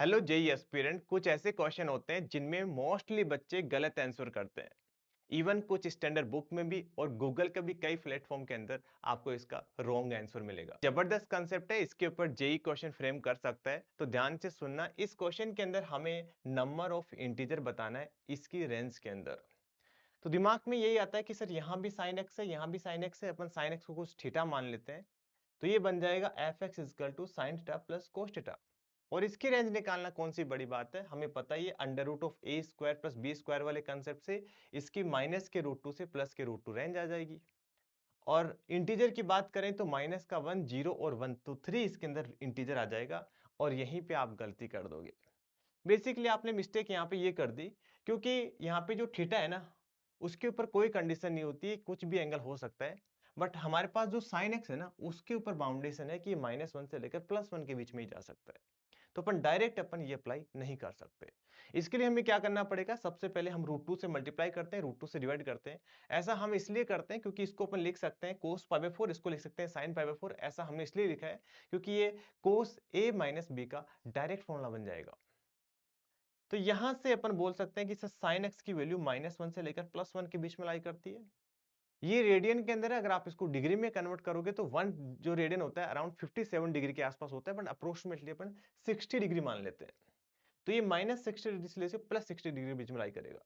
Hello JEE aspirant, कुछ ऐसे question होते हैं जिनमें मोस्टली बच्चे गलत आंसर करते हैं। इवन कुछ स्टैंडर्ड बुक में भी और गूगल के भी कई प्लेटफॉर्म के अंदर आपको इसका रॉन्ग आंसर मिलेगा। जबरदस्त कंसेप्ट है, इसके ऊपर जेई क्वेश्चन फ्रेम कर सकता है, तो ध्यान से सुनना। इस क्वेश्चन के अंदर हमें नंबर ऑफ इंटीजर बताना है इसकी रेंज के अंदर। तो दिमाग में यही आता है कि सर यहाँ भी साइन एक्स है, यहाँ भी साइन एक्स है, अपन साइन एक्स को कुछ थीटा मान लेते हैं, तो ये बन जाएगा f x is equal to sine theta plus cos theta. और इसकी रेंज निकालना कौन सी बड़ी बात है, हमें पता ही है under root of a square plus b square वाले कंसेप्ट से इसकी माइनस के रूट टू से प्लस के रूट टू रेंज आ जाएगी। और इंटीजर की बात करें तो माइनस का 1 0 और 1 तो 3 इसके अंदर इंटीजर आ जाएगा। और यहीं पे आप गलती कर दोगे। बेसिकली आपने मिस्टेक यहाँ पे ये कर दी, क्योंकि यहाँ पे जो थीटा है ना, उसके ऊपर कोई कंडीशन नहीं होती, कुछ भी एंगल हो सकता है। बट हमारे पास जो साइन एक्स है ना, उसके ऊपर बाउंडेशन है कि -1 से लेकर +1 के बीच में ही जा सकता है। तो अपन डायरेक्ट अपन ये अप्लाई नहीं कर सकते। इसके लिए हमें क्या करना पड़ेगा, सबसे पहले हम √2 से मल्टीप्लाई करते हैं, √2 से डिवाइड करते हैं। ऐसा हम इसलिए करते हैं क्योंकि इसको अपन लिख सकते हैं cos π/4, इसको लिख सकते हैं sin π/4। ऐसा हमने इसलिए लिखा है क्योंकि ये cos a माइनस b का डायरेक्ट फॉर्मूला बन जाएगा। तो यहां से अपन बोल सकते हैं कि सर साइन एक्स की वैल्यू -1 से लेकर +1 के बीच में लाई करती है। ये रेडियन के अंदर है, अगर आप इसको डिग्री में कन्वर्ट करोगे तो 1 जो रेडियन होता है अराउंड 57 डिग्री के आसपास होता है, बट अप्रोक्सीमेटली अपन 60 डिग्री मान लेते हैं। तो ये -60 डिग्री से लेकर +60 डिग्री के बीच में लाई करेगा।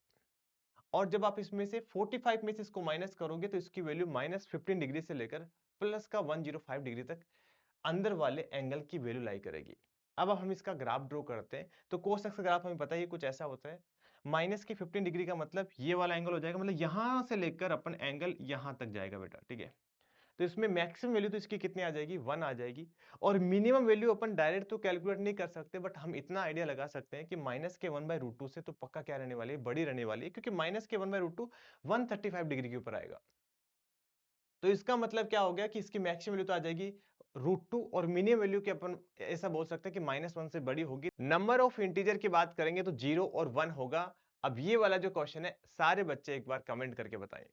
और जब आप इसमें से 45 में से इसको माइनस करोगे तो इसकी वैल्यू -15 डिग्री से लेकर प्लस का 105 डिग्री तक अंदर वाले एंगल की वैल्यू लाई करेगी। अब हम इसका ग्राफ ड्रॉ करते हैं, तो कोस एक्स का ग्राफ हमें पता है ये कुछ ऐसा होता है। माइनस की 15 डिग्री का मतलब ये वाला एंगल हो जाएगा, मतलब यहां से लेकर अपन एंगल यहां तक जाएगा बेटा, ठीक है। तो इसमें मैक्सिमम वैल्यू तो इसकी कितनी आ जाएगी, 1 आ जाएगी। और मिनिमम वैल्यू अपन डायरेक्ट तो कैलकुलेट नहीं कर सकते, बट हम इतना आइडिया लगा सकते हैं कि माइनस के 1/√2 से तो पक्का क्या रहने वाली है, बड़ी रहने वाली है, क्योंकि माइनस के 1/√2 135 डिग्री के ऊपर आएगा। तो इसका मतलब क्या हो गया कि इसकी मैक्सिमम वैल्यू तो आ जाएगी √2, और मिनिमम वैल्यू के अपन ऐसा बोल सकते हैं कि -1 से बड़ी होगी। नंबर ऑफ इंटीजर की बात करेंगे तो 0 और 1 होगा। अब ये वाला जो क्वेश्चन है, सारे बच्चे एक बार कमेंट करके बताएं।